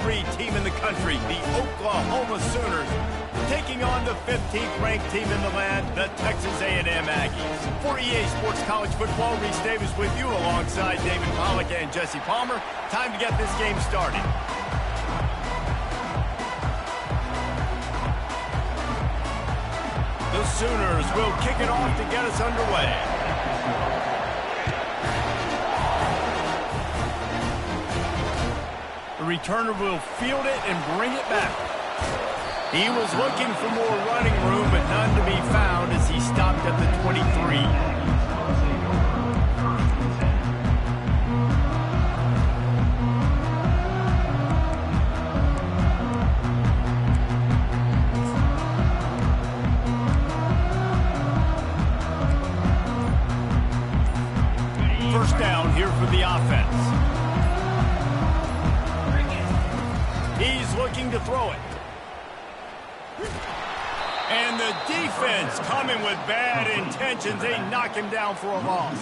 3 team in the country, the Oklahoma Sooners, taking on the 15th ranked team in the land, the Texas A&M Aggies. For EA Sports College Football, Reese Davis with you alongside David Pollack and Jesse Palmer. Time to get this game started. The Sooners will kick it off to get us underway. The returner will field it and bring it back. He was looking for more running room, but none to be found as he stopped at the 23. First down here for the offense. He's looking to throw it. And the defense coming with bad intentions. They knock him down for a loss.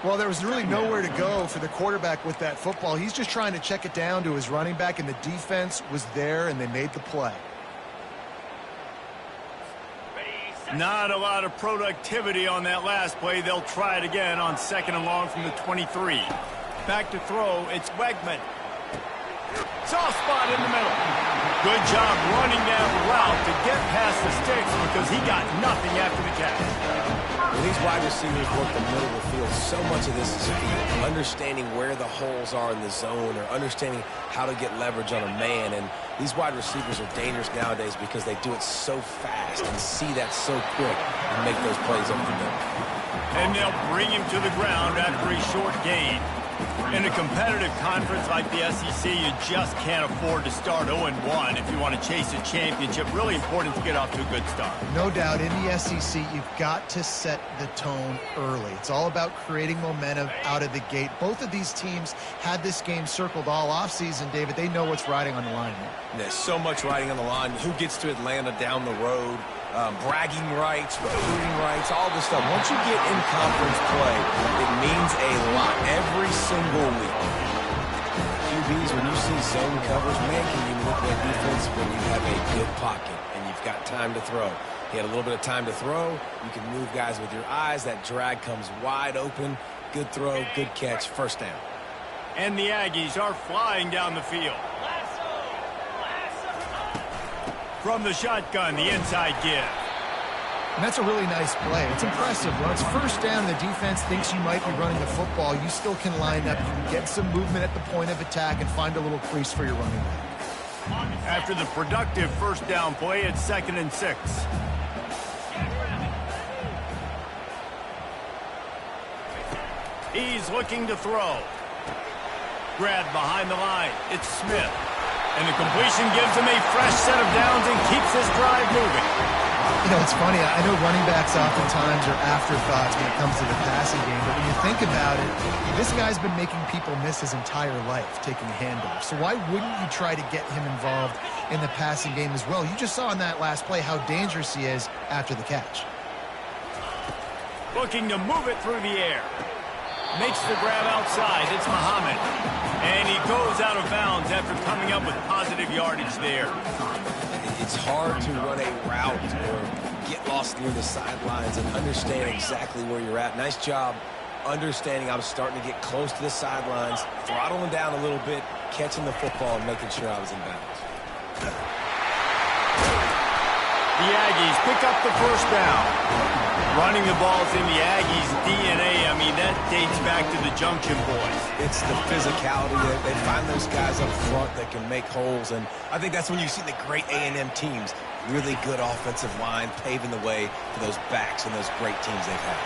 Well, there was really nowhere to go for the quarterback with that football. He's just trying to check it down to his running back, and the defense was there, and they made the play. Not a lot of productivity on that last play. They'll try it again on 2nd and long from the 23. Back to throw. It's Wegman. Soft spot in the middle. Good job running that route to get past the sticks because he got nothing after the catch. When these wide receivers work the middle of the field, so much of this is feel. Understanding where the holes are in the zone or understanding how to get leverage on a man. And these wide receivers are dangerous nowadays because they do it so fast and see that so quick and make those plays over the middle. And they'll bring him to the ground after a short gain. In a competitive conference like the SEC, you just can't afford to start 0-1 if you want to chase a championship. Really important to get off to a good start. No doubt, in the SEC, you've got to set the tone early. It's all about creating momentum out of the gate. Both of these teams had this game circled all offseason, David. They know what's riding on the line here. There's so much riding on the line. Who gets to Atlanta down the road? Bragging rights, recruiting rights, all this stuff. Once you get in conference play, it means a lot every single week. QBs, when you see zone covers, man, can you manipulate defense when you have a good pocket and you've got time to throw. He had a little bit of time to throw. You can move guys with your eyes. That drag comes wide open. Good throw, good catch, first down. And the Aggies are flying down the field. From the shotgun, the inside give. And that's a really nice play. It's impressive. When it's first down, the defense thinks you might be running the football. You still can line up. You can get some movement at the point of attack and find a little crease for your running back. After the productive first down play, it's 2nd and 6. He's looking to throw. Grabbed behind the line. It's Smith. And the completion gives him a fresh set of downs and keeps this drive moving. You know, it's funny. I know running backs oftentimes are afterthoughts when it comes to the passing game. But when you think about it, this guy's been making people miss his entire life taking handoffs. So why wouldn't you try to get him involved in the passing game as well? You just saw in that last play how dangerous he is after the catch. Looking to move it through the air. Makes the grab outside. It's Muhammad. And he goes out of bounds after coming up with positive yardage there. It's hard to run a route or get lost near the sidelines and understand exactly where you're at. Nice job understanding I was starting to get close to the sidelines, throttling down a little bit, catching the football and making sure I was in bounds. The Aggies pick up the first down. Running the ball's in the Aggies' DNA. I mean, that dates back to the Junction Boys. It's the physicality. They find those guys up front that can make holes, and I think that's when you see the great A&M teams. Really good offensive line paving the way for those backs and those great teams they've had.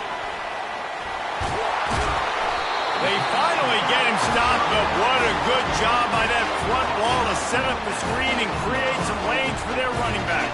They finally get him stopped, but what a good job by that front wall to set up the screen and create some lanes for their running back.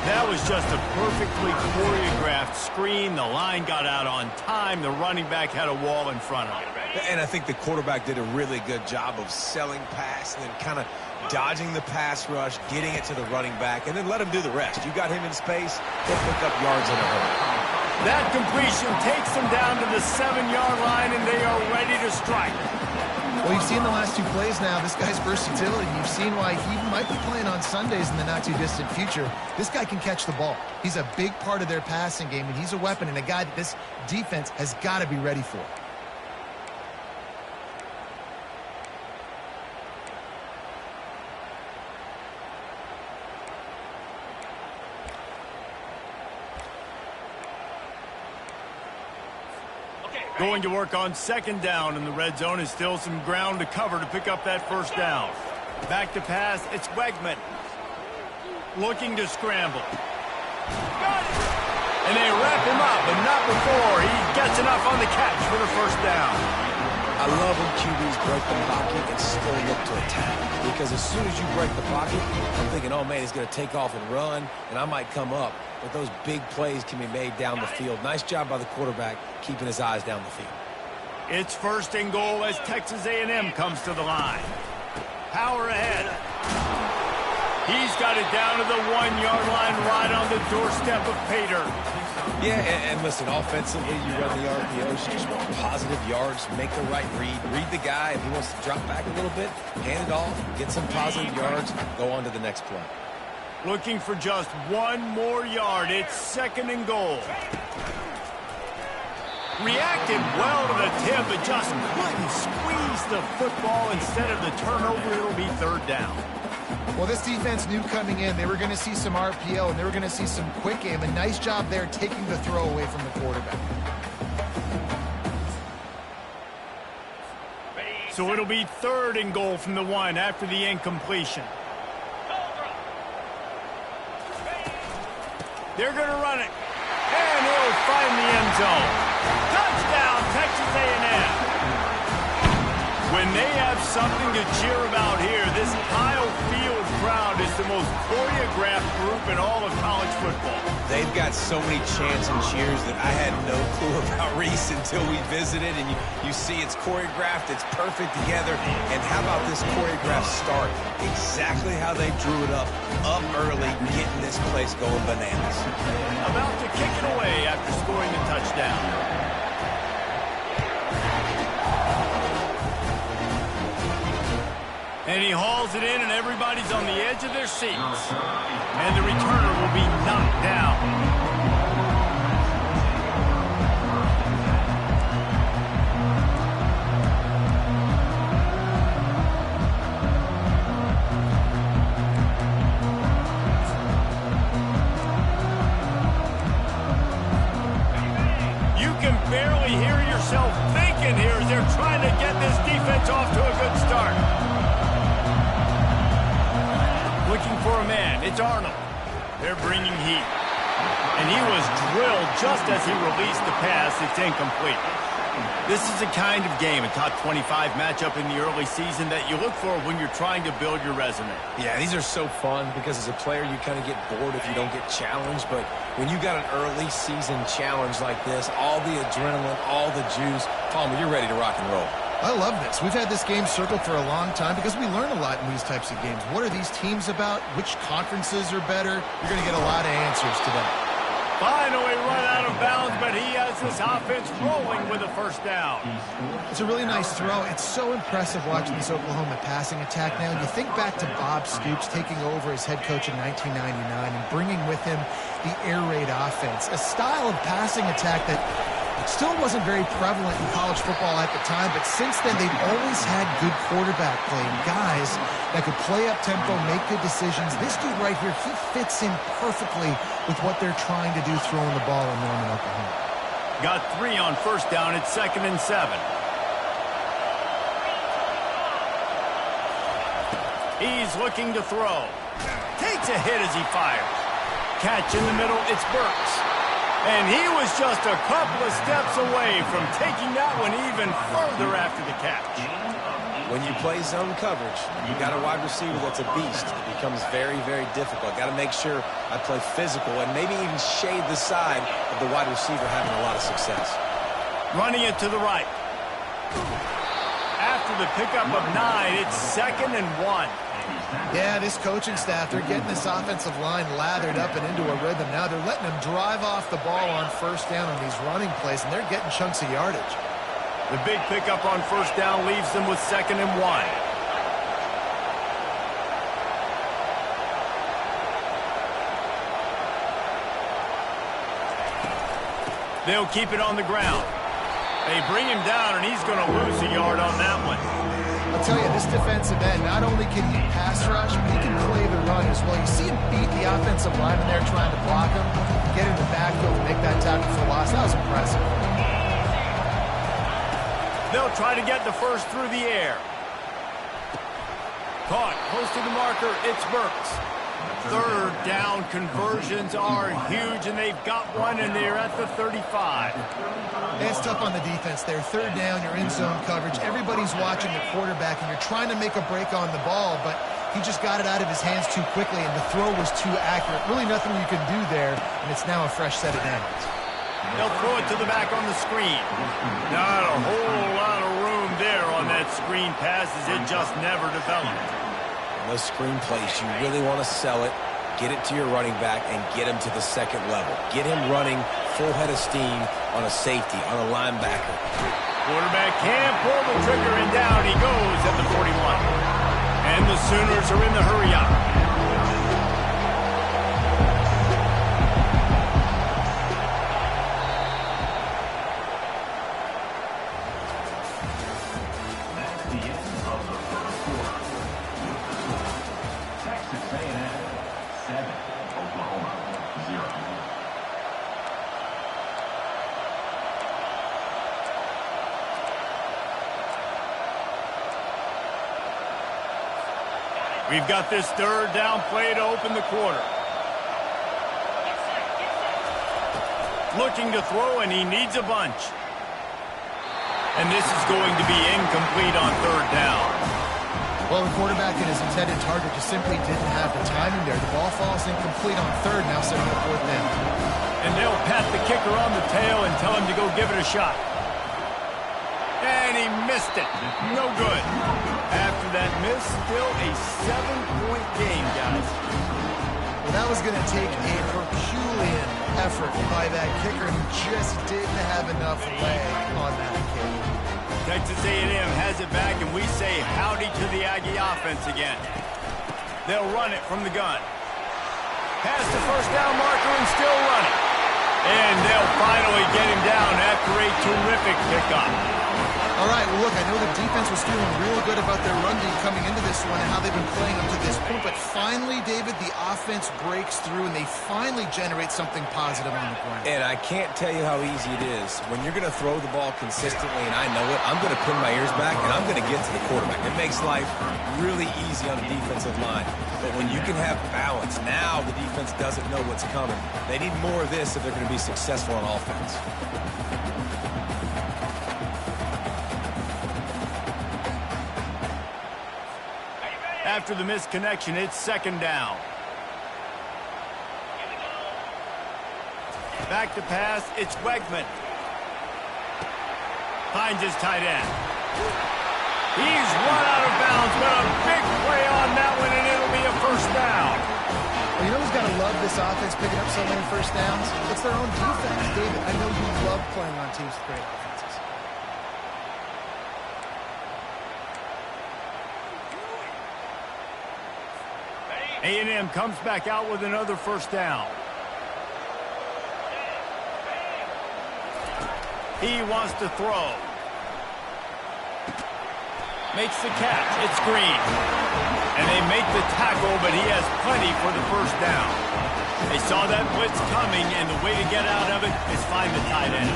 That was just a perfectly choreographed screen. The line got out on time. The running back had a wall in front of him. And I think the quarterback did a really good job of selling pass and then kind of dodging the pass rush, getting it to the running back, and then let him do the rest. You got him in space, he'll pick up yards in a hurry. That completion takes them down to the 7-yard line, and they are ready to strike. Well, you've seen the last two plays now, this guy's versatility. You've seen why he might be playing on Sundays in the not-too-distant future. This guy can catch the ball. He's a big part of their passing game, and he's a weapon and a guy that this defense has got to be ready for. Going to work on second down in the red zone is still some ground to cover to pick up that first down. Back to pass, it's Wegman. Looking to scramble. Got it! And they wrap him up, but not before he gets enough on the catch for the first down. I love when QBs break the pocket and still look to attack. Because as soon as you break the pocket, I'm thinking, oh man, he's going to take off and run, and I might come up. But those big plays can be made down the field. Nice job by the quarterback keeping his eyes down the field. It's first and goal as Texas A&M comes to the line. Power ahead. He's got it down to the 1-yard line right on the doorstep of Pater. Yeah, and listen, offensively, you run the RPOs. You just want positive yards, make the right read the guy. If he wants to drop back a little bit, hand it off, get some positive yards, go on to the next play. Looking for just one more yard. It's second and goal. Reacted well to the tip, but just couldn't squeeze the football. Instead of the turnover, it'll be third down. Well, this defense knew coming in they were going to see some RPO and they were going to see some quick game. A nice job there taking the throw away from the quarterback. So it'll be third and goal from the 1 after the incompletion. They're going to run it. And he'll find the end zone. Touchdown, Texas A&M. When they have something to cheer about here, this Kyle Field crowd is the most choreographed group in all of college football. They've got so many chants and cheers that I had no clue about Reese until we visited. And you see it's choreographed, it's perfect together. And how about this choreographed start? Exactly how they drew it up early, getting this place going bananas. About to kick it away after scoring the touchdown. And he hauls it in, and everybody's on the edge of their seats. And the returner will be knocked down. You can barely hear yourself thinking here as they're trying to get this defense off to a good start. Looking for a man. It's Arnold. They're bringing heat. And he was drilled just as he released the pass. It's incomplete. This is the kind of game, a top 25 matchup in the early season that you look for when you're trying to build your resume. Yeah, these are so fun because as a player, you kind of get bored if you don't get challenged. But when you got an early season challenge like this, all the adrenaline, all the juice, Palmer, you're ready to rock and roll. I love this. We've had this game circled for a long time because we learn a lot in these types of games. What are these teams about? Which conferences are better? You're going to get a lot of answers today. Finally run out of bounds, but he has this offense rolling with a first down. It's a really nice throw. It's so impressive watching this Oklahoma passing attack now. You think back to Bob Stoops taking over as head coach in 1999 and bringing with him the air raid offense, a style of passing attack that still wasn't very prevalent in college football at the time, but since then they've always had good quarterback play and guys that could play up tempo, make good decisions. This dude right here, he fits in perfectly with what they're trying to do throwing the ball in Norman, Oklahoma. Got 3 on first down. It's 2nd and 7. He's looking to throw. Takes a hit as he fires. Catch in the middle, it's Burks. And he was just a couple of steps away from taking that one even further after the catch. When you play zone coverage, you got a wide receiver that's a beast. It becomes very, very difficult. Got to make sure I play physical and maybe even shade the side of the wide receiver having a lot of success. Running it to the right. After the pickup of 9, it's 2nd and 1. Yeah, this coaching staff, they're getting this offensive line lathered up and into a rhythm. Now they're letting them drive off the ball on first down on these running plays, and they're getting chunks of yardage. The big pickup on first down leaves them with 2nd and 1. They'll keep it on the ground. They bring him down, and he's going to lose a yard on that one. I'll tell you, this defensive end, not only can he pass rush, but he can play the run as well. You see him beat the offensive lineman there trying to block him, get in the backfield and make that tackle for loss. That was impressive. They'll try to get the first through the air. Caught, close to the marker, it's Burks. 3rd down conversions are huge, and they've got one, and they're at the 35. It's tough on the defense there. 3rd down, you're in zone coverage. Everybody's watching the quarterback, and you're trying to make a break on the ball, but he just got it out of his hands too quickly, and the throw was too accurate. Really nothing you can do there, and it's now a fresh set of downs. They'll throw it to the back on the screen. Not a whole lot of room there on that screen pass, as it just never developed. Those screen plays, you really want to sell it, get it to your running back, and get him to the 2nd level. Get him running full head of steam on a safety, on a linebacker. Quarterback can't pull the trigger, and down he goes at the 41. And the Sooners are in the hurry-up. We've got this 3rd down play to open the quarter. Looking to throw, and he needs a bunch. And this is going to be incomplete on 3rd down. Well, the quarterback and his intended target just simply didn't have the timing there. The ball falls incomplete on 3rd, now setting up 4th down. And they'll pat the kicker on the tail and tell him to go give it a shot. And he missed it. No good. After that miss, still a 7-point game, guys. Well, that was going to take a Herculean effort by that kicker, who just didn't have enough leg on that kick. Texas A&M has it back, and we say howdy to the Aggie offense again. They'll run it from the gun. Past the first down marker and still running. And they'll finally get him down after a terrific pickup. All right, well, look, I know the defense was feeling real good about their run D coming into this one and how they've been playing up to this point, but finally, David, the offense breaks through, and they finally generate something positive on the ground. And I can't tell you how easy it is. When you're going to throw the ball consistently, and I know it, I'm going to pin my ears back, and I'm going to get to the quarterback. It makes life really easy on the defensive line. But when you can have balance, now the defense doesn't know what's coming. They need more of this if they're going to be successful on offense. After the misconnection, it's 2nd down. Back to pass, it's Wegman. Finds his tight end. He's run out of bounds, but a big play on that one, and it'll be a 1st down. Well, you know who's got to love this offense picking up so many 1st downs? It's their own defense. David, I know you love playing on teams with great offenses. A&M comes back out with another 1st down. He wants to throw. Makes the catch. It's Green. And they make the tackle, but he has plenty for the 1st down. They saw that blitz coming, and the way to get out of it is find the tight end.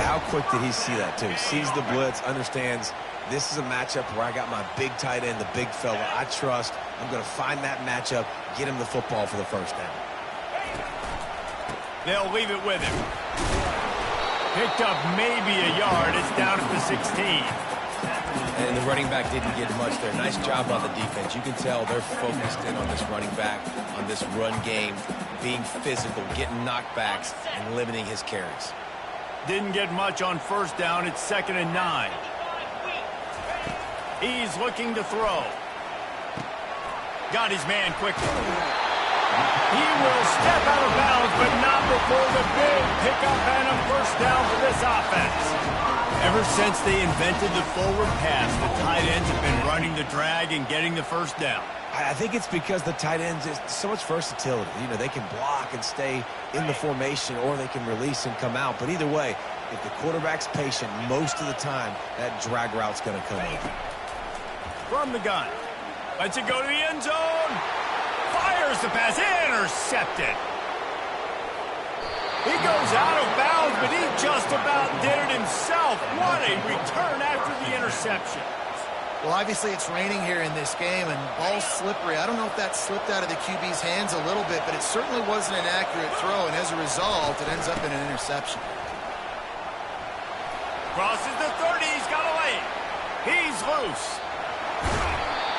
How quick did he see that, too? Sees the blitz, understands this is a matchup where I got my big tight end, the big fella I trust. I'm going to find that matchup, get him the football for the 1st down. They'll leave it with him. Picked up maybe a yard. It's down at the 16. And the running back didn't get much there. Nice job on the defense. You can tell they're focused in on this running back, on this run game, being physical, getting knockbacks, and limiting his carries. Didn't get much on 1st down. It's 2nd and 9. He's looking to throw. Got his man quickly. He will step out of bounds, but not before the big pickup and a 1st down for this offense. Ever since they invented the forward pass, the tight ends have been running the drag and getting the first down. I think it's because the tight ends is so much versatility. You know, they can block and stay in the formation, or they can release and come out. But either way, if the quarterback's patient most of the time, that drag route's going to come in. From the gun. Lets it go to the end zone. Fires the pass. Intercepted. He goes out of bounds, but he just about did it himself. What a return after the interception. Well, obviously it's raining here in this game, and ball's slippery. I don't know if that slipped out of the QB's hands a little bit, but it certainly wasn't an accurate throw, and as a result, it ends up in an interception. Crosses the 30. He's got a lane. He's loose.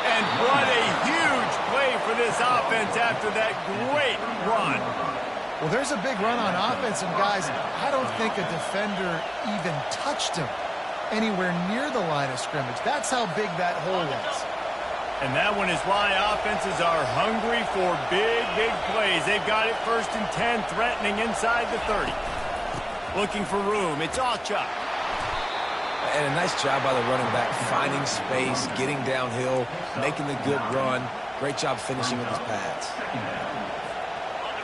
And what a huge play for this offense after that great run. Well, there's a big run on offense, and guys, I don't think a defender even touched him anywhere near the line of scrimmage. That's how big that hole was. And that one is why offenses are hungry for big, big plays. They've got it 1st and 10, threatening inside the 30. Looking for room. It's Ocha. And a nice job by the running back, finding space, getting downhill, making the good run. Great job finishing with his pads.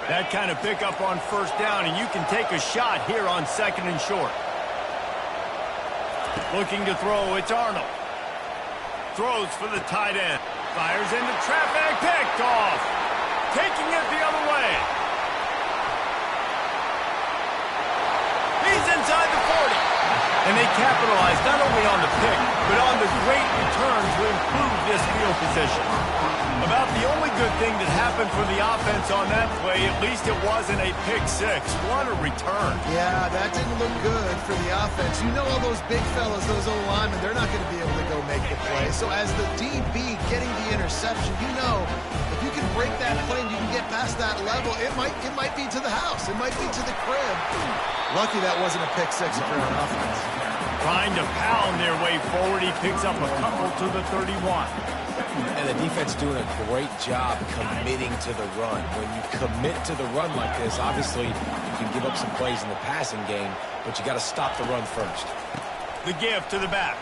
That kind of pickup on 1st down, and you can take a shot here on 2nd and short. Looking to throw, it's Arnold. Throws for the tight end. Fires into traffic, picked off. Taking it the other way. He's inside the 40. And they capitalized not only on the pick, but on the great return to improve this field position. About the only good thing that happened for the offense on that play, at least it wasn't a pick six. What a return. Yeah, that didn't look good for the offense. You know all those big fellas, those O-linemen, they're not going to be able to go make the play. So as the DB getting the interception, you know, if you can break that play and you can get past that level, it might be to the house. It might be to the crib. Lucky that wasn't a pick six if you're on offense. Trying to pound their way forward, he picks up a couple to the 31. And the defense doing a great job committing to the run. When you commit to the run like this, obviously you can give up some plays in the passing game, but you got to stop the run first. The give to the back.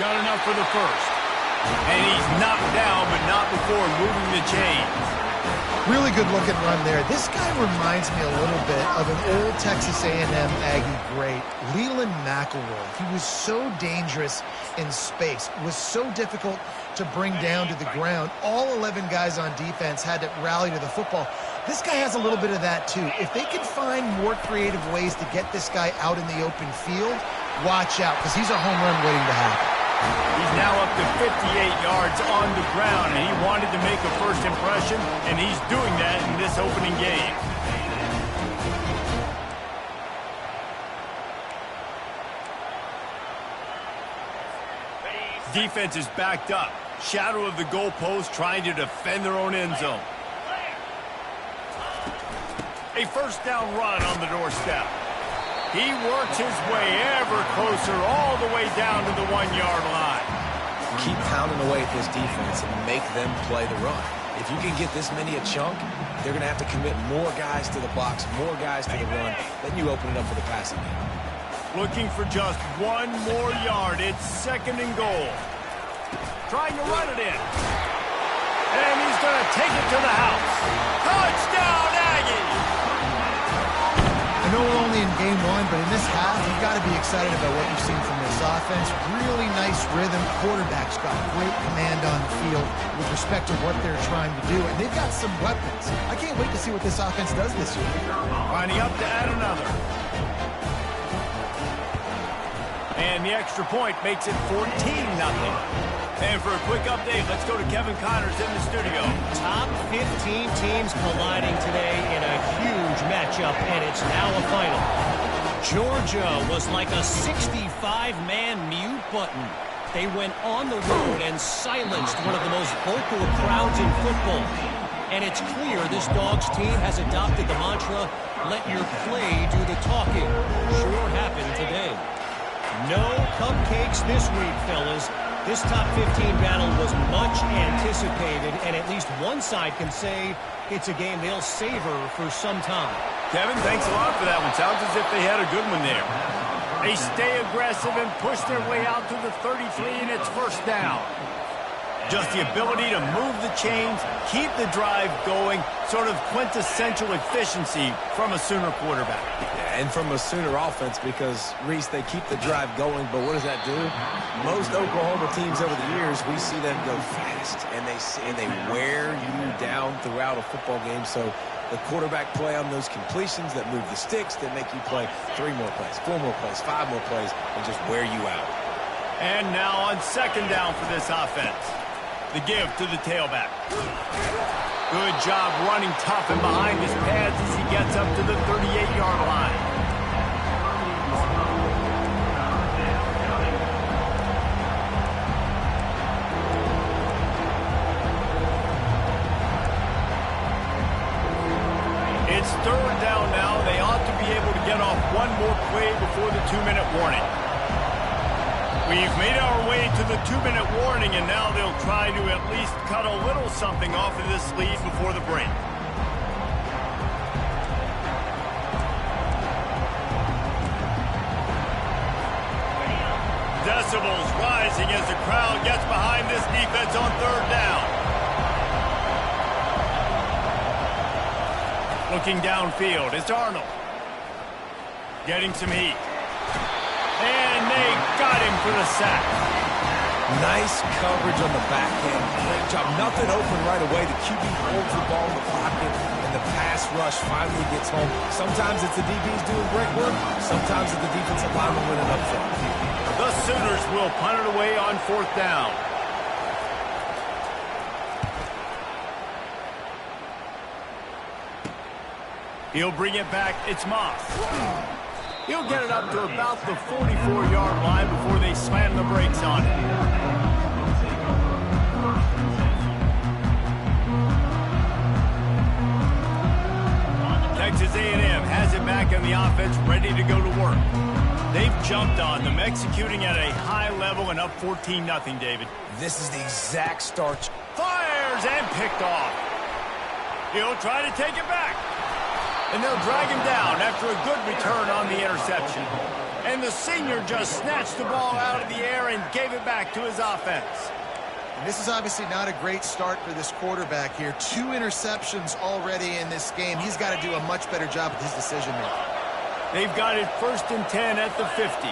Got enough for the first. And he's knocked down, but not before moving the chains. Really good looking run there. This guy reminds me a little bit of an old Texas A&M Aggie great, Leland McElroy. He was so dangerous in space, was so difficult to bring down to the ground. All 11 guys on defense had to rally to the football. This guy has a little bit of that too. If they can find more creative ways to get this guy out in the open field, watch out, because he's a home run waiting to happen. He's now up to 58 yards on the ground, and he wanted to make a first impression, and he's doing that in this opening game. Defense is backed up. Shadow of the goalpost, trying to defend their own end zone. A 1st down run on the doorstep. He works his way ever closer all the way down to the 1-yard line. Keep pounding away at this defense and make them play the run. If you can get this many a chunk, they're going to have to commit more guys to the box, more guys to the run. Then you open it up for the passing game. Looking for just 1 more yard. It's 2nd and goal. Trying to run it in. And he's going to take it to the house. Touchdown, Aggies! I know we're only in game 1, but in this half, you've got to be excited about what you've seen from this offense. Really nice rhythm. Quarterback's got great command on the field with respect to what they're trying to do. And they've got some weapons. I can't wait to see what this offense does this year. Lining up to add another. And the extra point makes it 14-0. And for a quick update, let's go to Kevin Connors in the studio. Top 15 teams colliding today in a huge matchup, and it's now a final. Georgia was like a 65-man mute button. They went on the road and silenced one of the most vocal crowds in football. And it's clear this Dogs team has adopted the mantra, let your play do the talking. Sure happened today. No cupcakes this week, fellas. This top 15 battle was much anticipated, and at least one side can say it's a game they'll savor for some time. Kevin, thanks a lot for that one. Sounds as if they had a good one there. They stay aggressive and push their way out to the 33, and it's first down. Just the ability to move the chains, keep the drive going, sort of quintessential efficiency from a Sooner quarterback. Yeah, and from a Sooner offense because, Reese, they keep the drive going, but what does that do? Most Oklahoma teams over the years, we see them go fast, and they wear you down throughout a football game. So the quarterback play on those completions that move the sticks, that make you play 3 more plays, 4 more plays, 5 more plays, and just wear you out. And now on second down for this offense. The give to the tailback. Good job running tough and behind his pads as he gets up to the 38-yard line. It's third down now. They ought to be able to get off one more play before the 2-minute warning. We've made our way to the 2-minute warning, and now they'll try to at least cut a little something off of this lead before the break. Decibels rising as the crowd gets behind this defense on third down. Looking downfield, it's Arnold. Getting some heat. And they got him for the sack. Nice coverage on the back end. Great job. Nothing open right away. The QB holds the ball in the pocket, and the pass rush finally gets home. Sometimes it's the DBs doing great work. Sometimes it's the defensive lineman winning up front. The Sooners will punt it away on fourth down. He'll bring it back. It's Moss. He'll get it up to about the 44-yard line before they slam the brakes on it. Texas A&M has it back in the offense, ready to go to work. They've jumped on them, executing at a high level and up 14-0, David. This is the exact start. Fires and picked off. He'll try to take it back. And they'll drag him down after a good return on the interception. And the senior just snatched the ball out of the air and gave it back to his offense. And this is obviously not a great start for this quarterback here. 2 interceptions already in this game. He's got to do a much better job with his decision-making. They've got it 1st and 10 at the 50.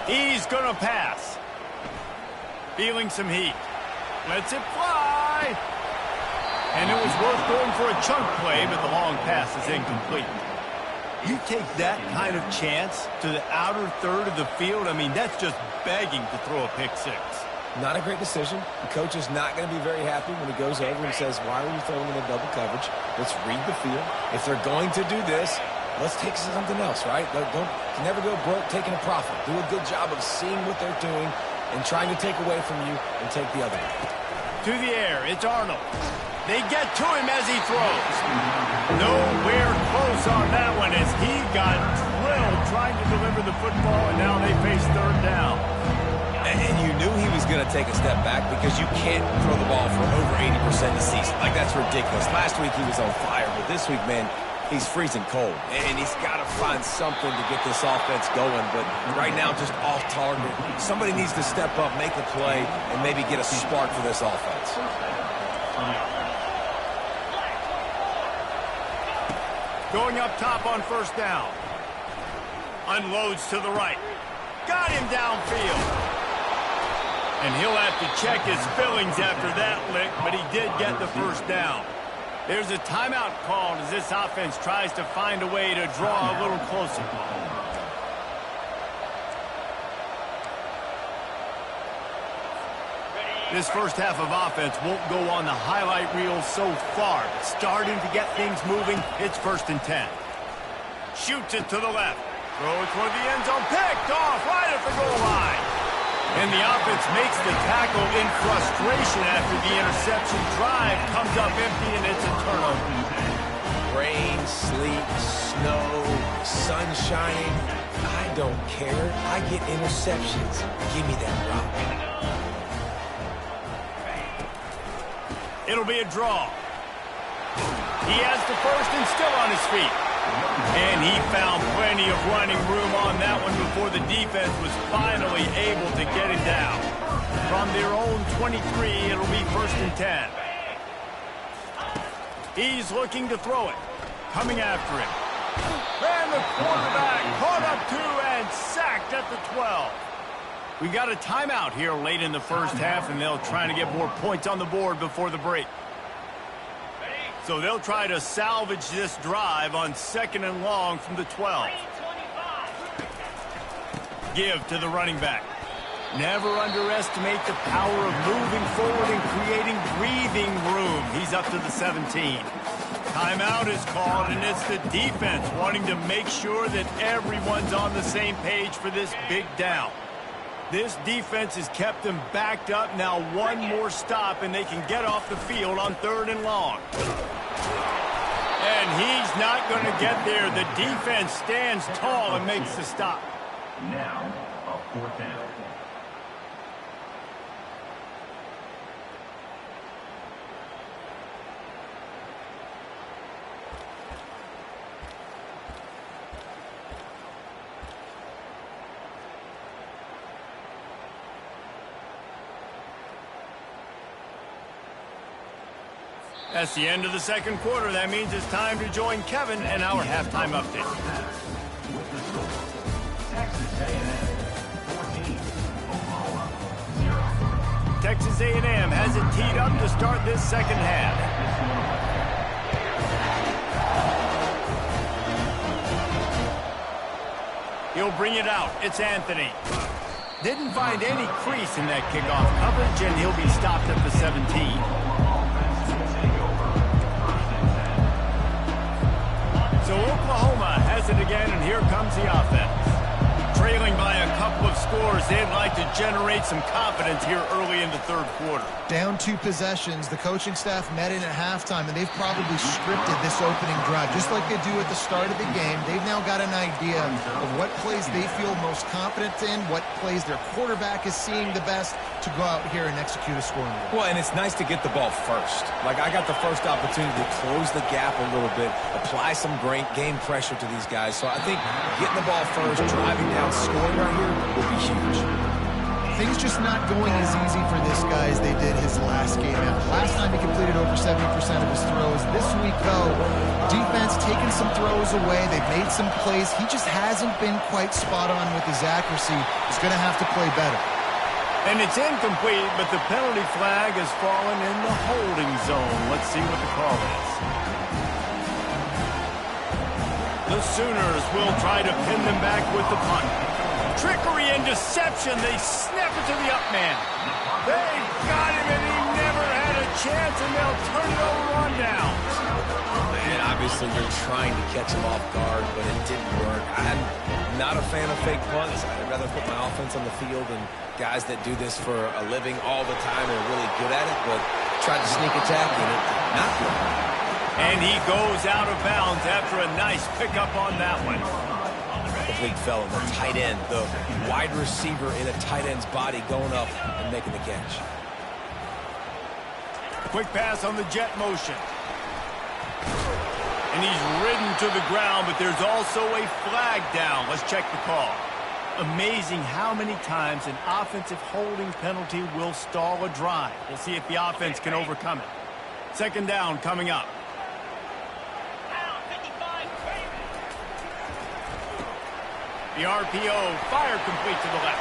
He's going to pass. Feeling some heat. Lets it fly. And it was worth going for a chunk play, but the long pass is incomplete. You take that kind of chance to the outer third of the field, I mean, that's just begging to throw a pick six. Not a great decision. The coach is not going to be very happy when he goes over and says, why are you throwing in a double coverage? Let's read the field. If they're going to do this, let's take something else, right? Don't never go broke taking a profit. Do a good job of seeing what they're doing and trying to take away from you and take the other one. To the air, it's Arnold. They get to him as he throws. Nowhere close on that one as he got drilled trying to deliver the football, and now they face third down. And you knew he was going to take a step back because you can't throw the ball for over 80% of the season. Like, that's ridiculous. Last week he was on fire, but this week, man, he's freezing cold. And he's got to find something to get this offense going. But right now, just off target. Somebody needs to step up, make a play, and maybe get a spark for this offense. Going up top on first down. Unloads to the right. Got him downfield. And he'll have to check his fillings after that lick, but he did get the first down. There's a timeout called as this offense tries to find a way to draw a little closer. This first half of offense won't go on the highlight reel so far. Starting to get things moving, it's 1st and 10. Shoots it to the left. Throws toward the end zone. Picked off right at the goal line. And the offense makes the tackle in frustration after the interception. Drive comes up empty, and it's a turnover. Rain, sleet, snow, sun shining. I don't care. I get interceptions. Give me that rock. It'll be a draw. He has the first and still on his feet. And he found plenty of running room on that one before the defense was finally able to get him down. From their own 23, it'll be 1st and 10. He's looking to throw it. Coming after him. And the quarterback caught up to and sacked at the 12. We got a timeout here late in the first half, and they'll try to get more points on the board before the break. So they'll try to salvage this drive on 2nd and long from the 12. Give to the running back. Never underestimate the power of moving forward and creating breathing room. He's up to the 17. Timeout is called, and it's the defense wanting to make sure that everyone's on the same page for this big down. This defense has kept them backed up. Now one more stop, and they can get off the field on 3rd and long. And he's not going to get there. The defense stands tall and makes the stop. Now, a 4th down. That's the end of the 2nd quarter. That means it's time to join Kevin and our halftime update. Texas A&M 14, Oklahoma 0. Texas A&M has it teed up to start this 2nd half. He'll bring it out. It's Anthony. Didn't find any crease in that kickoff coverage, and he'll be stopped at the 17. So Oklahoma has it again, and here comes the offense. Trailing by a couple of scores, they'd like to generate some confidence here early in the 3rd quarter. Down 2 possessions, the coaching staff met in at halftime, and they've probably scripted this opening drive. Just like they do at the start of the game, they've now got an idea of what plays they feel most confident in, what plays their quarterback is seeing the best to go out here and execute a scoring drive. Well, and it's nice to get the ball first. Like, I got the first opportunity to close the gap a little bit, apply some great game pressure to these guys. So I think getting the ball first, driving down, scoring right here will be huge. Things just not going as easy for this guy as they did his last game out. Last time he completed over 70% of his throws. This week, though, defense taking some throws away. They've made some plays. He just hasn't been quite spot on with his accuracy. He's going to have to play better. And it's incomplete, but the penalty flag has fallen in the holding zone. Let's see what the call is. The Sooners will try to pin them back with the punt. Trickery and deception. They snap it to the up man. They've got him, and he never had a chance, and they'll turn it over on down. And obviously they're trying to catch him off guard, but it didn't work. I'm not a fan of fake punts. I'd rather put my offense on the field, and guys that do this for a living all the time are really good at it, but tried to sneak attack, and it did not work. And he goes out of bounds after a nice pickup on that one. The big fella, the tight end, the wide receiver in a tight end's body going up and making the catch. Quick pass on the jet motion. And he's ridden to the ground, but there's also a flag down. Let's check the call. Amazing how many times an offensive holding penalty will stall a drive. We'll see if the offense can overcome it. 2nd down coming up. The RPO fired complete to the left.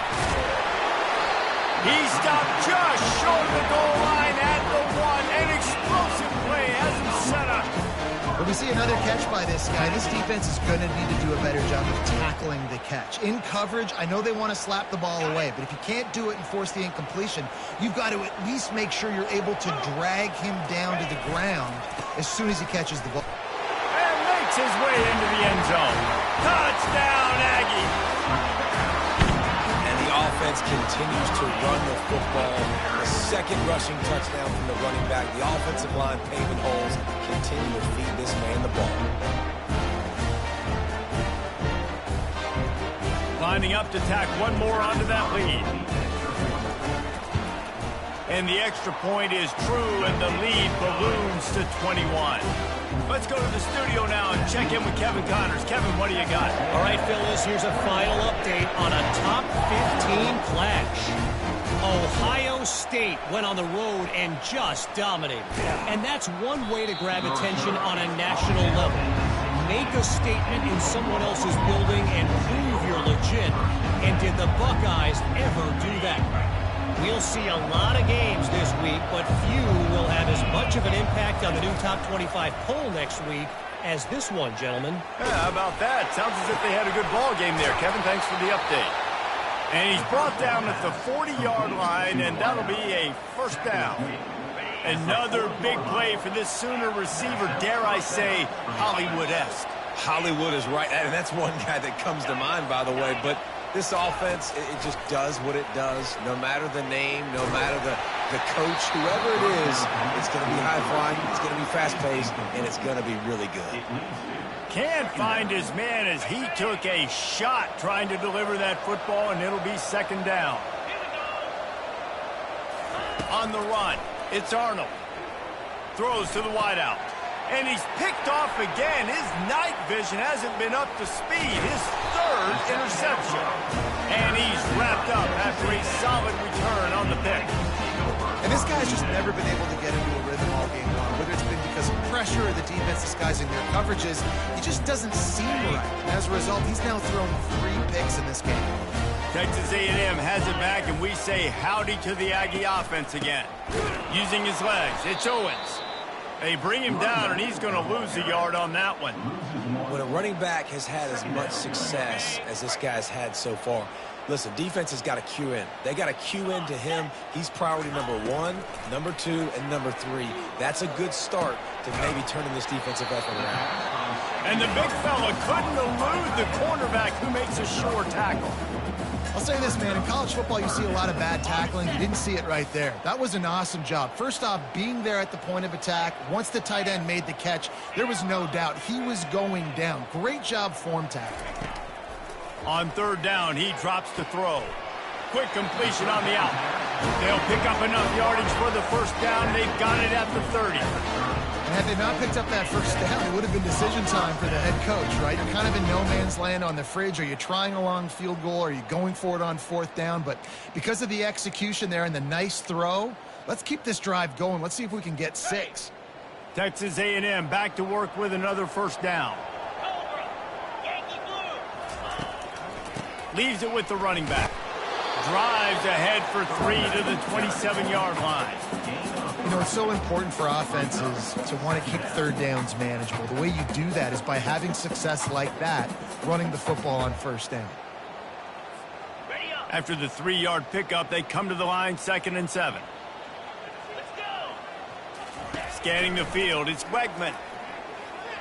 He stopped just short of the goal line at the 1. An explosive play has him set up. But we see another catch by this guy. This defense is going to need to do a better job of tackling the catch. In coverage, I know they want to slap the ball away, but if you can't do it and force the incompletion, you've got to at least make sure you're able to drag him down to the ground as soon as he catches the ball. And makes his way into the end zone. Touchdown, Aggie. And the offense continues to run the football. The 2nd rushing touchdown from the running back. The offensive line paving holes. Continue to feed this man the ball. lining up to tack one more onto that lead. And the extra point is true, and the lead balloons to 21. Let's go to the studio now and check in with Kevin Connors. Kevin, what do you got? All right, Phyllis, here's a final update on a top 15 clash. Ohio State went on the road and just dominated. And that's one way to grab attention on a national level. Make a statement in someone else's building and prove you're legit. And did the Buckeyes ever do that? We'll see a lot of games this week, but few will have as much of an impact on the new Top 25 poll next week as this one, gentlemen. Yeah, how about that? Sounds as if they had a good ball game there. Kevin, thanks for the update. And he's brought down at the 40-yard line, and that'll be a first down. Another big play for this Sooner receiver, dare I say, Hollywood-esque. Hollywood is right, and that's one guy that comes to mind, by the way, but this offense, it just does what it does. No matter the name, no matter the coach, whoever it is, it's going to be high-flying, it's going to be fast-paced, and it's going to be really good. Can't find his man as he took a shot trying to deliver that football, and it'll be second down. On the run, it's Arnold. Throws to the wideout. And he's picked off again. His night vision hasn't been up to speed. His third interception. And he's wrapped up after a solid return on the pick. And this guy's just never been able to get into a rhythm all game long, whether it's been because of pressure or the defense disguising their coverages. He just doesn't seem right. And as a result, he's now thrown 3 picks in this game. Texas A&M has it back, and we say howdy to the Aggie offense again. Using his legs, it's Owens. They bring him down, and he's going to lose a yard on that one. When a running back has had as much success as this guy's had so far, listen, defense has got to cue in. They got to cue in to him. He's priority number 1, number 2, and number 3. That's a good start to maybe turning this defensive effort around. And the big fella couldn't elude the cornerback who makes a sure tackle. I'll say this, man. In college football, you see a lot of bad tackling. You didn't see it right there. That was an awesome job. First off, being there at the point of attack. Once the tight end made the catch, there was no doubt he was going down. Great job form tackling. On third down, he drops to throw. Quick completion on the out. They'll pick up enough yardage for the first down. They've got it at the 30. And had they not picked up that first down, it would have been decision time for the head coach, right? You're kind of in no man's land on the fridge. Are you trying a long field goal? Are you going for it on fourth down? But because of the execution there and the nice throw, let's keep this drive going. Let's see if we can get 6. Texas A&M back to work with another first down. Leaves it with the running back. Drives ahead for 3 to the 27-yard line. You know, it's so important for offenses to want to keep third downs manageable. The way you do that is by having success like that, running the football on first down. After the 3-yard pickup, they come to the line, 2nd and 7. Scanning the field, it's Wegman.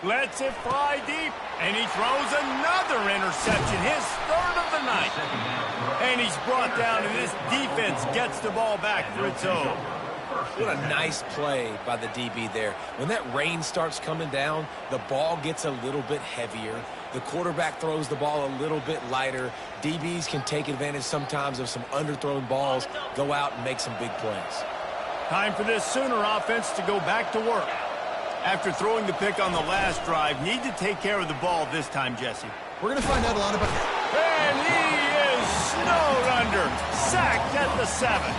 Lets it fly deep, and he throws another interception, his 3rd of the night. And he's brought down, and this defense gets the ball back for its own. What a nice play by the DB there. When that rain starts coming down, the ball gets a little bit heavier. The quarterback throws the ball a little bit lighter. DBs can take advantage sometimes of some underthrown balls, go out and make some big plays. Time for this Sooner offense to go back to work. After throwing the pick on the last drive, need to take care of the ball this time, Jesse. We're going to find out a lot about... And he is snowed under. Sacked at the 7.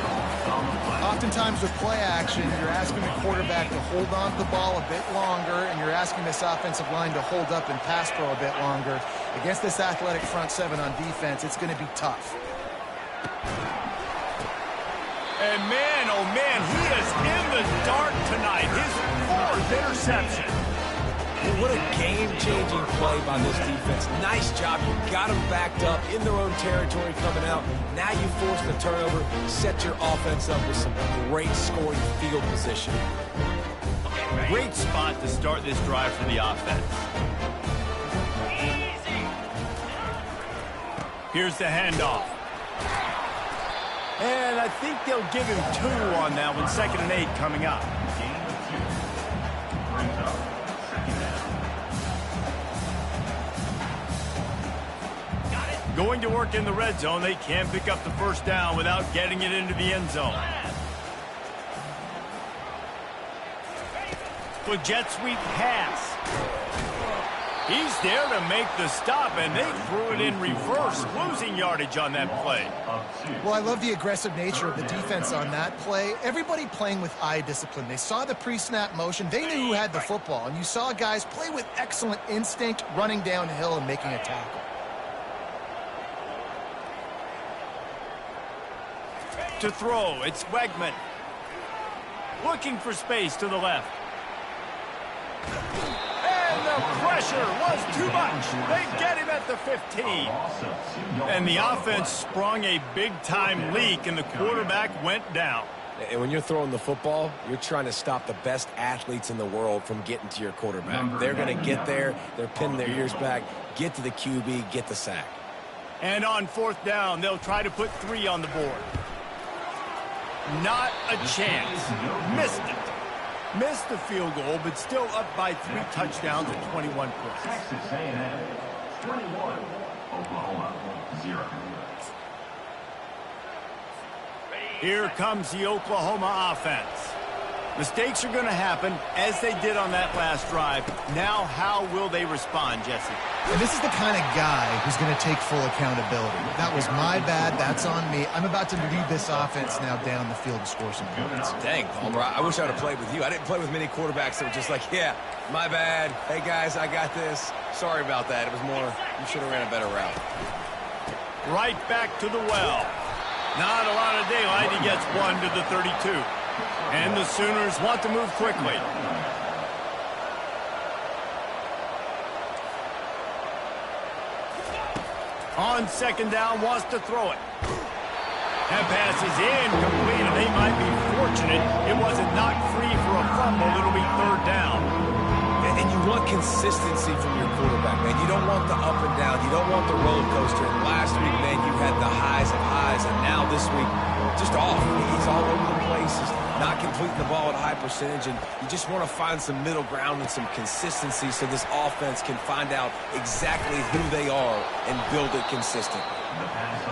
Oftentimes with play action, you're asking the quarterback to hold on to the ball a bit longer, and you're asking this offensive line to hold up and pass pro a bit longer. Against this athletic front 7 on defense, it's going to be tough. And man, oh man, he is in the dark tonight. His 4th interception. What a game-changing play by this defense. Nice job. You got them backed up in their own territory coming out. Now you force the turnover, set your offense up with some great scoring field position. Great spot to start this drive for the offense. Here's the handoff. And I think they'll give him 2 on that one. 2nd and 8 coming up. Going to work in the red zone, they can pick up the first down without getting it into the end zone. The jet sweep pass. He's there to make the stop, and they threw it in reverse, losing yardage on that play. Well, I love the aggressive nature of the defense on that play. Everybody playing with eye discipline. They saw the pre-snap motion. They knew who had the football, and you saw guys play with excellent instinct, running downhill and making a tackle. To throw, it's Wegman. Looking for space to the left. And the pressure was too much. They get him at the 15. And the offense sprung a big-time leak, and the quarterback went down. And when you're throwing the football, you're trying to stop the best athletes in the world from getting to your quarterback. They're going to get there. They're pinning their ears back, get to the QB, get the sack. And on fourth down, they'll try to put 3 on the board. Not a chance. Missed it. Missed the field goal, but still up by 3 touchdowns at 21 points. Texas A&M 21, Oklahoma 0. Here comes the Oklahoma offense. Mistakes are going to happen, as they did on that last drive. Now, how will they respond, Jesse? And this is the kind of guy who's going to take full accountability. That was my bad. That's on me. I'm about to lead this offense now down the field and score some points. Dang, Palmer, I wish I would have played with you. I didn't play with many quarterbacks that were just like, yeah, my bad. Hey, guys, I got this. Sorry about that. It was more, you should have ran a better route. Right back to the well. Not a lot of daylight. He gets 1 to the 32. And the Sooners want to move quickly. On second down, wants to throw it. That pass is incomplete, and they might be fortunate it wasn't knocked free for a fumble. It'll be third down. And you want consistency from your quarterback, man. You don't want the up and down. You don't want the roller coaster. And last week, man, you had the highs of highs, and now this week, just off. He's all over the place. He's not completing the ball at a high percentage, and you just want to find some middle ground and some consistency so this offense can find out exactly who they are and build it consistently.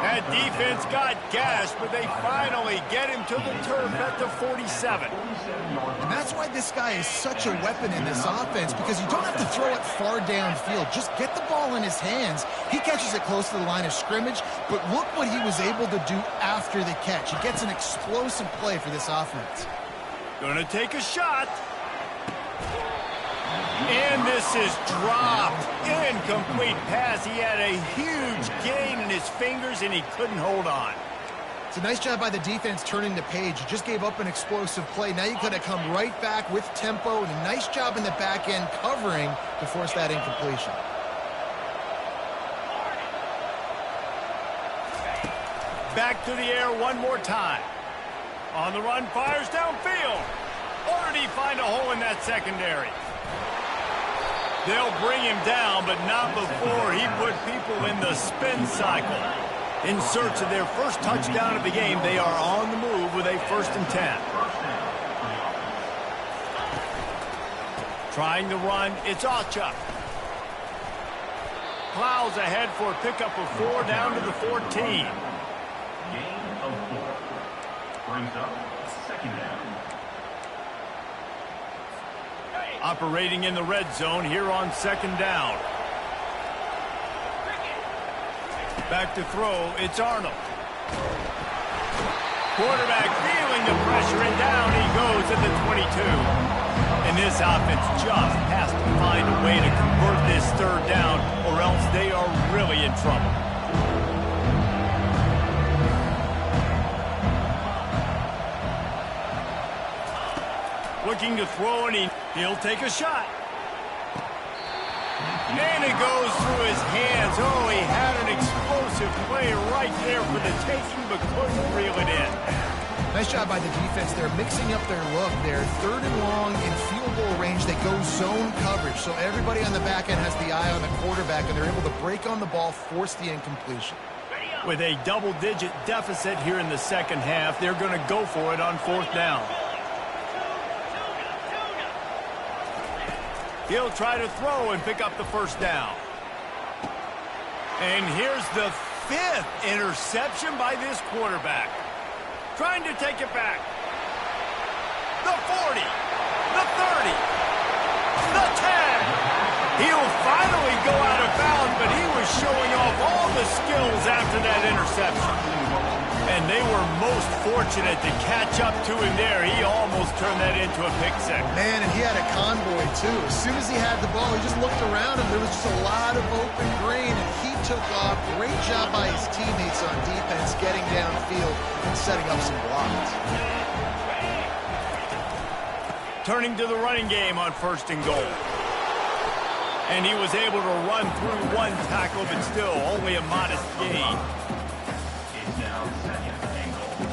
That defense got gashed, but they finally get him to the turf at the 47. And that's why this guy is such a weapon in this offense, because you don't have to throw it far downfield. Just get the ball in his hands. He catches it close to the line of scrimmage, but look what he was able to do after the catch. He gets an explosive play for this offense. Gonna take a shot. And this is dropped. Incomplete pass. He had a huge gain in his fingers, and he couldn't hold on. It's a nice job by the defense turning the page. You just gave up an explosive play. Now you could have come right back with tempo, and a nice job in the back end covering to force that incompletion. Back to the air one more time. On the run, fires downfield. Or did he find a hole in that secondary? They'll bring him down, but not before he put people in the spin cycle. In search of their first touchdown of the game, they are on the move with a 1st and 10. Trying to run, it's Ochuk. Plows ahead for a pickup of 4 down to the 14. Gain of 4. Brings up 2nd down. Operating in the red zone here on 2nd down. Back to throw, it's Arnold. Quarterback feeling the pressure, and down he goes at the 22. And this offense just has to find a way to convert this 3rd down, or else they are really in trouble. Looking to throw, and he'll take a shot. And it goes through his hands. Oh, he had an explosive play right there for the taking, but couldn't reel it in. Nice job by the defense. They're mixing up their look. They're 3rd and long in field goal range. They go zone coverage, so everybody on the back end has the eye on the quarterback, and they're able to break on the ball, force the incompletion. With a double-digit deficit here in the 2nd half, they're going to go for it on 4th down. He'll try to throw and pick up the 1st down. And here's the 5th interception by this quarterback. Trying to take it back. The 40, the 30, the 10. He'll finally go out of bounds, but he was showing off all the skills after that interception. And they were most fortunate to catch up to him there. He almost turned that into a pick six. Man, and he had a convoy, too. As soon as he had the ball, he just looked around him. There was just a lot of open green, and he took off. Great job by his teammates on defense, getting downfield and setting up some blocks. Turning to the running game on 1st and goal. And he was able to run through one tackle, but still only a modest gain. It's now 2nd and goal.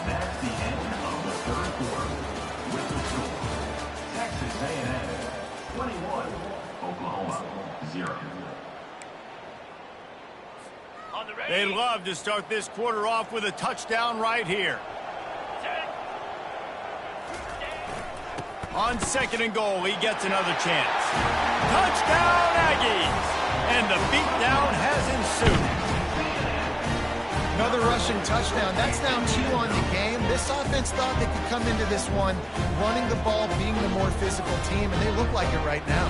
That's the end of the 3rd quarter. With the score, Texas A&M 21, Oklahoma 0. They'd love to start this quarter off with a touchdown right here. On 2nd and goal, he gets another chance. Touchdown, Aggies! And the beatdown has ensued. Another rushing touchdown. That's now 2 on the game. This offense thought they could come into this one running the ball, being the more physical team, and they look like it right now.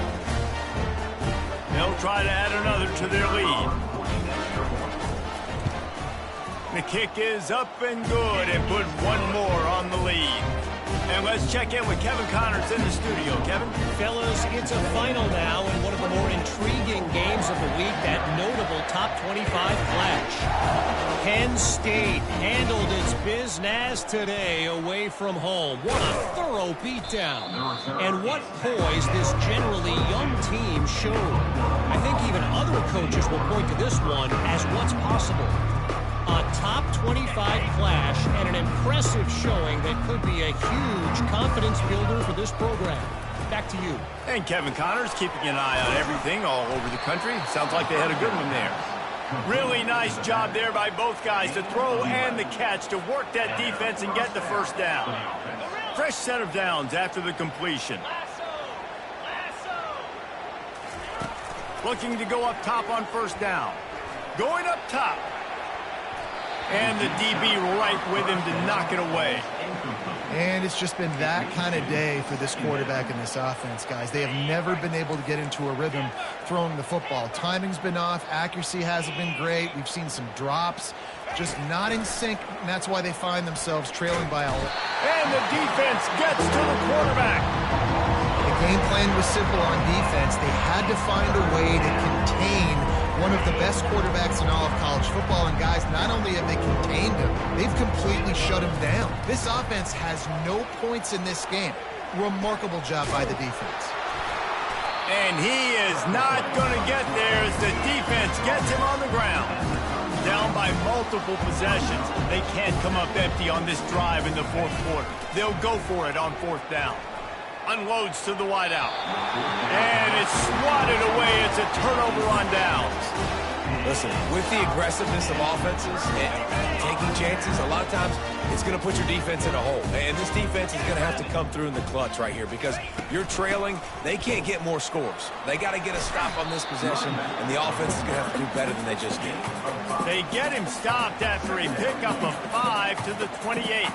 They'll try to add another to their lead. The kick is up and good and put one more on the lead. And let's check in with Kevin Connors in the studio. Kevin? Fellas, it's a final now in one of the more intriguing games of the week, that notable top 25 clash. Penn State handled its business today away from home. What a thorough beatdown. And what poise this generally young team showed. I think even other coaches will point to this one as what's possible. A top 25 clash and an impressive showing that could be a huge confidence builder for this program. Back to you. And Kevin Connors keeping an eye on everything all over the country. Sounds like they had a good one there. Really nice job there by both guys, the throw and the catch, to work that defense and get the first down. Fresh set of downs after the completion. Looking to go up top on 1st down. Going up top. And the DB right with him to knock it away. And it's just been that kind of day for this quarterback and this offense, guys. They have never been able to get into a rhythm throwing the football. Timing's been off. Accuracy hasn't been great. We've seen some drops. Just not in sync, and that's why they find themselves trailing by a lot. And the defense gets to the quarterback. The game plan was simple on defense. They had to find a way to contain one of the best quarterbacks in all of college football. And guys, not only have they contained him, they've completely shut him down. This offense has no points in this game. Remarkable job by the defense. And he is not going to get there as the defense gets him on the ground. Down by multiple possessions. They can't come up empty on this drive in the 4th quarter. They'll go for it on 4th down. Unloads to the wideout. And it's swatted away. It's a turnover on downs. Listen, with the aggressiveness of offenses and taking chances, a lot of times it's going to put your defense in a hole. And this defense is going to have to come through in the clutch right here because you're trailing. They can't get more scores. They got to get a stop on this possession, and the offense is going to have to do better than they just did. They get him stopped after a pickup of 5 to the 28.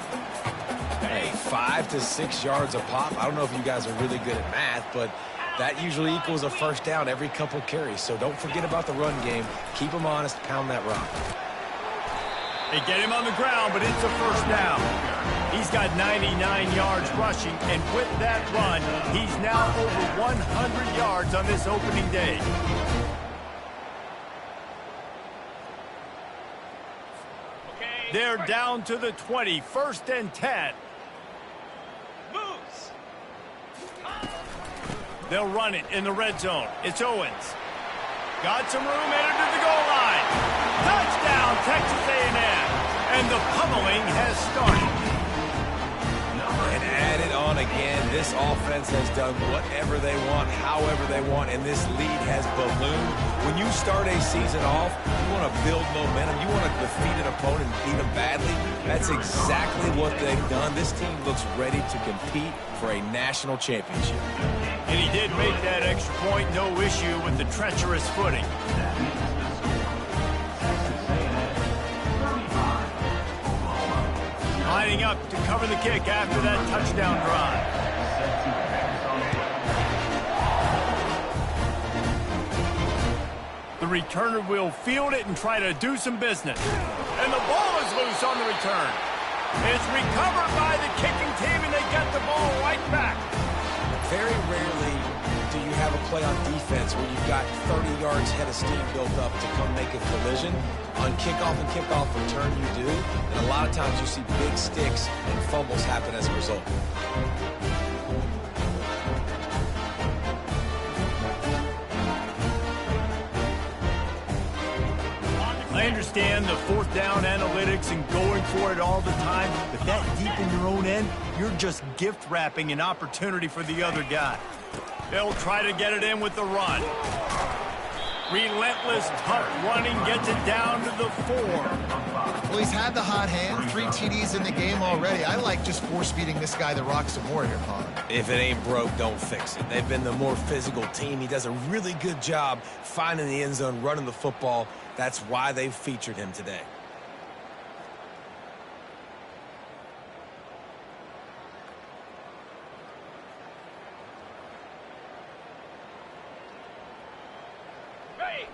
Hey, 5 to 6 yards a pop. I don't know if you guys are really good at math, but that usually equals a 1st down every couple carries. So don't forget about the run game. Keep them honest. Pound that rock. They get him on the ground, but it's a 1st down. He's got 99 yards rushing, and with that run, he's now over 100 yards on this opening day. They're down to the 20, 1st and 10. They'll run it in the red zone. It's Owens. Got some room, headed to the goal line. Touchdown, Texas A&M. And the pummeling has started. And add it on again. This offense has done whatever they want, however they want, and this lead has ballooned. When you start a season off, you want to build momentum. You want to defeat an opponent and beat them badly. That's exactly what they've done. This team looks ready to compete for a national championship. And he did make that extra point, no issue with the treacherous footing. Lining up to cover the kick after that touchdown drive. The returner will field it and try to do some business. And the ball is loose on the return. It's recovered by the kicking team, and they get the ball right back. Very rarely do you have a play on defense where you've got 30 yards head of steam built up to come make a collision. On kickoff and kickoff return, you do. And a lot of times you see big sticks and fumbles happen as a result. I understand the fourth down analytics and going for it all the time, but that deep in your own end, you're just gift wrapping an opportunity for the other guy. They'll try to get it in with the run. Relentless, tough running gets it down to the 4. Well, he's had the hot hand, 3 TDs in the game already. I like just force-feeding this guy the rock some more here, Paul. If it ain't broke, don't fix it. They've been the more physical team. He does a really good job finding the end zone, running the football. That's why they've featured him today.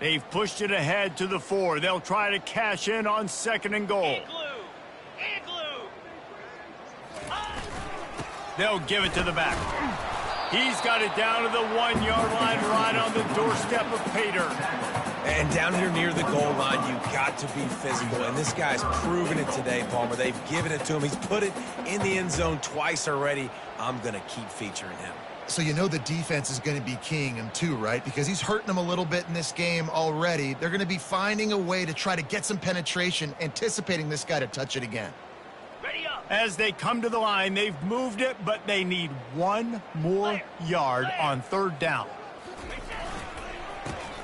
They've pushed it ahead to the 4. They'll try to cash in on 2nd and goal. They'll give it to the back. He's got it down to the 1-yard line, right on the doorstep of Pater. And down here near the goal line, you've got to be physical. And this guy's proven it today, Palmer. They've given it to him. He's put it in the end zone twice already. I'm going to keep featuring him. So you know the defense is going to be keying him too, right? Because he's hurting them a little bit in this game already. They're going to be finding a way to try to get some penetration, anticipating this guy to touch it again. As they come to the line, they've moved it, but they need 1 more yard on 3rd down.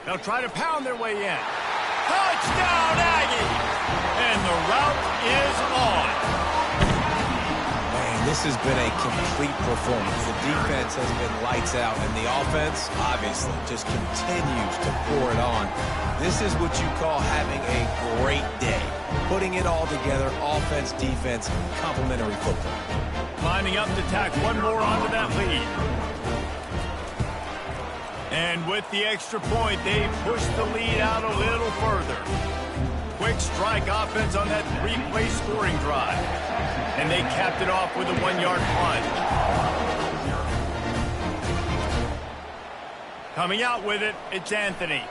They'll try to pound their way in. Touchdown, Aggie! And the route is on. This has been a complete performance. The defense has been lights out, and the offense, obviously, just continues to pour it on. This is what you call having a great day. Putting it all together, offense, defense, complementary football. Lining up to tack 1 more onto that lead. And with the extra point, they push the lead out a little further. Quick strike offense on that 3-play scoring drive. And they capped it off with a 1-yard plunge. Coming out with it, it's Anthony.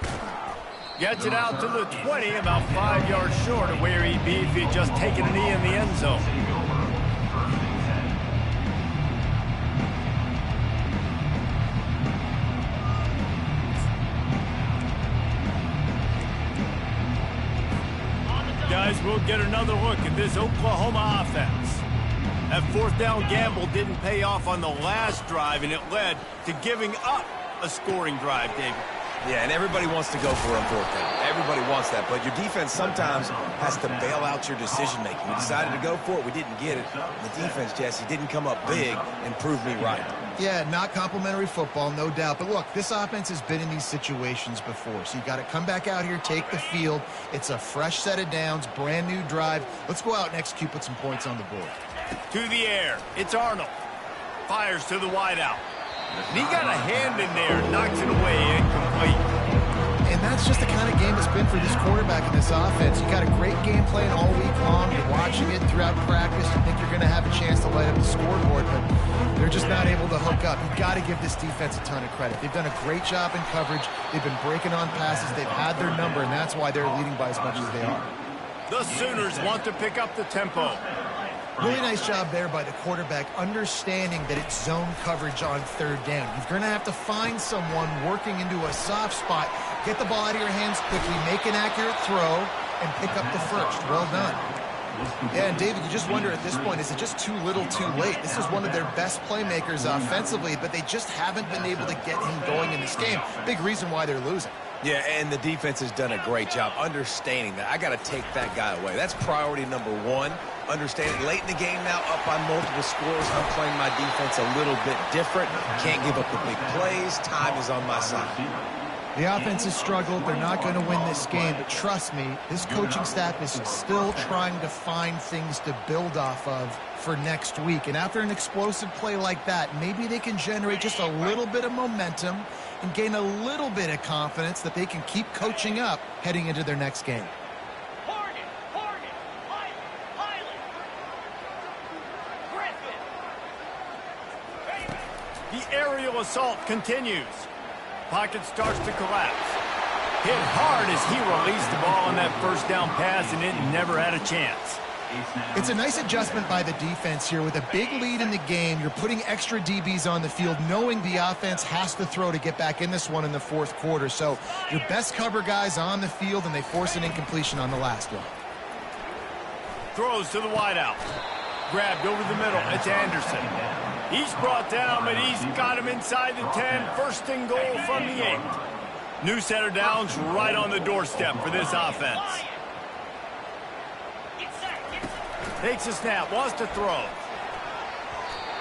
Gets it out to the 20, about 5 yards short of where he'd be if he'd just taken a knee in the end zone. Guys, we'll get another look at this Oklahoma offense. That 4th down gamble didn't pay off on the last drive, and it led to giving up a scoring drive, David. Yeah, and everybody wants to go for a 4th down. Everybody wants that, but your defense sometimes has to bail out your decision-making. We decided to go for it. We didn't get it. The defense, Jesse, didn't come up big and prove me right. Yeah, not complimentary football, no doubt. But look, this offense has been in these situations before. So you got to come back out here, take the field. It's a fresh set of downs, brand new drive. Let's go out and execute, put some points on the board. To the air, it's Arnold. Fires to the wideout. And he got a hand in there, knocks it away, incomplete. And that's just the kind of game it's been for this quarterback in this offense. You got a great game plan all week long. You're watching it throughout practice. You think you're going to have a chance to light up the scoreboard, but they're just not able to hook up. You've got to give this defense a ton of credit. They've done a great job in coverage. They've been breaking on passes. They've had their number, and that's why they're leading by as much as they are. The Sooners want to pick up the tempo. Really nice job there by the quarterback, understanding that it's zone coverage on 3rd down. You're going to have to find someone working into a soft spot, get the ball out of your hands quickly, make an accurate throw, and pick up the first. Well done. Yeah, and David, you just wonder at this point, is it just too little too late? This is one of their best playmakers offensively, but they just haven't been able to get him going in this game. Big reason why they're losing. Yeah, and the defense has done a great job understanding that. I got to take that guy away. That's priority number one. Understanding late in the game now, up by multiple scores. I'm playing my defense a little bit different. Can't give up the big plays. Time is on my side. The offense has struggled. They're not going to win this game, but trust me, this coaching staff is still trying to find things to build off of for next week. And after an explosive play like that, maybe they can generate just a little bit of momentum and gain a little bit of confidence that they can keep coaching up heading into their next game. The aerial assault continues. Pocket starts to collapse. Hit hard as he released the ball on that first down pass, and it never had a chance. It's a nice adjustment by the defense here. With a big lead in the game, you're putting extra DBs on the field, knowing the offense has to throw to get back in this one in the fourth quarter. So your best cover guys on the field, and they force an incompletion on the last one. Throws to the wideout. Grabbed over the middle. It's Anderson. He's brought down, but he's got him inside the 10. First and goal from the 8. New set of downs right on the doorstep for this offense. Takes a snap, wants to throw.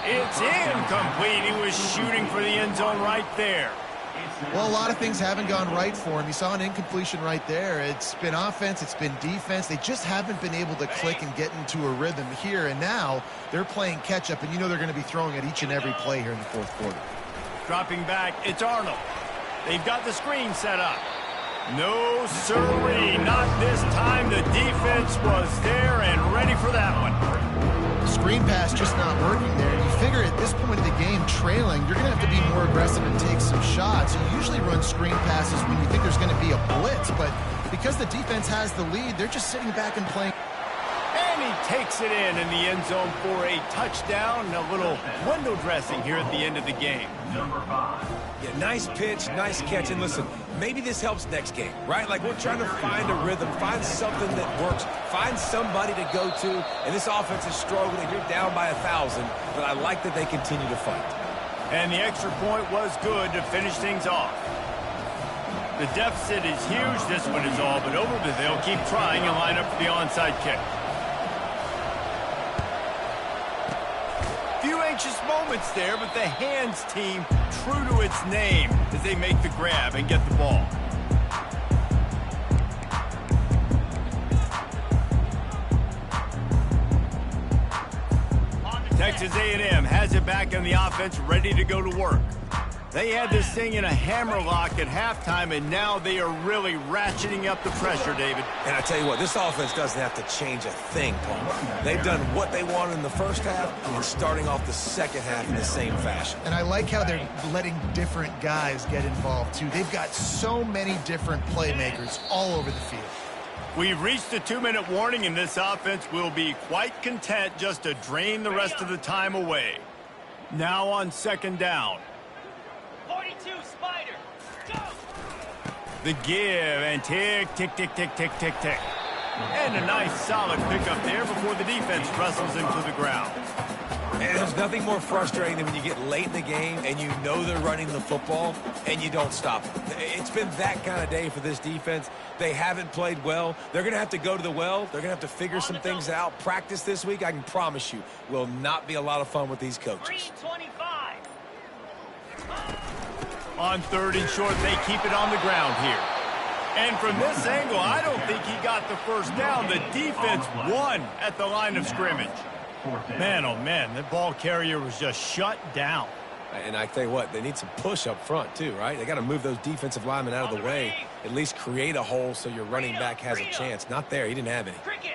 It's incomplete. He was shooting for the end zone right there. Well, a lot of things haven't gone right for him. You saw an incompletion right there. It's been offense, it's been defense. They just haven't been able to click and get into a rhythm here. And now they're playing catch-up, and you know they're going to be throwing at each and every play here in the fourth quarter. Dropping back, it's Arnold. They've got the screen set up. No, sirree, not this time. The defense was there and ready for that one. Screen pass just not working there. You figure at this point of the game, trailing, you're going to have to be more aggressive and take some shots. You usually run screen passes when you think there's going to be a blitz, but because the defense has the lead, they're just sitting back and playing. And he takes it in the end zone for a touchdown. A little window dressing here at the end of the game. Number 5. Yeah, nice pitch, nice catch. And listen, maybe this helps next game, right? Like we're trying to find a rhythm, find something that works, find somebody to go to. And this offense is struggling. You're down by 1,000, but I like that they continue to fight. And the extra point was good to finish things off. The deficit is huge. This one is all but over, but they'll keep trying and line up for the onside kick. Few anxious moments there, but the hands team true to its name as they make the grab and get the ball. Texas A&M has it back in the offense, ready to go to work. They had this thing in a hammerlock at halftime, and now they are really ratcheting up the pressure, David. And I tell you what, this offense doesn't have to change a thing, Paul. They've done what they wanted in the first half and starting off the second half in the same fashion. And I like how they're letting different guys get involved, too. They've got so many different playmakers all over the field. We've reached the 2-minute warning, and this offense will be quite content just to drain the rest of the time away. Now on second down. 42, Spider, go! The give, and tick, tick, tick, tick, tick, tick, tick. And a nice solid pickup there before the defense wrestles him to the ground. And there's nothing more frustrating than when you get late in the game and you know they're running the football and you don't stop them. It's been that kind of day for this defense. They haven't played well. They're going to have to go to the well. They're going to have to figure some things out. Practice this week, I can promise you, will not be a lot of fun with these coaches. 325. On third and short, they keep it on the ground here. And from this angle, I don't think he got the first down. The defense won at the line of scrimmage. Man, oh man, the ball carrier was just shut down. And I tell you what, they need some push up front too, right? They got to move those defensive linemen out of the way, at least create a hole so your running back has a chance. Not there, he didn't have any. Cricket.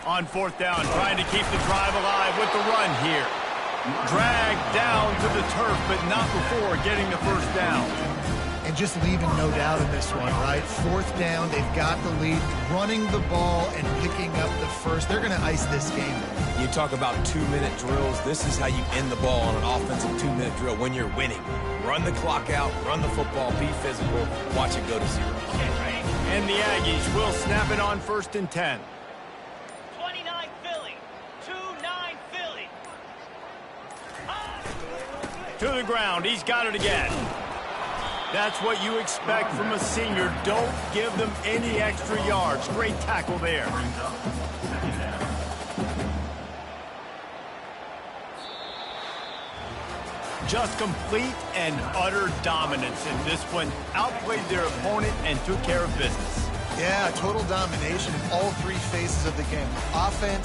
On fourth down, trying to keep the drive alive with the run here. Dragged down to the turf, but not before getting the first down. And just leaving no doubt in this one, right? Fourth down, they've got the lead, running the ball and picking up the first. They're going to ice this game. You talk about 2-minute drills. This is how you end the ball on an offensive 2-minute drill when you're winning. Run the clock out, run the football, be physical, watch it go to 0. And the Aggies will snap it on 1st and 10. 29 Philly. 2-9 Philly. To the ground. He's got it again. That's what you expect from a senior. Don't give them any extra yards. Great tackle there. Just complete and utter dominance in this one. Outplayed their opponent and took care of business. Yeah, total domination in all three phases of the game. Offense,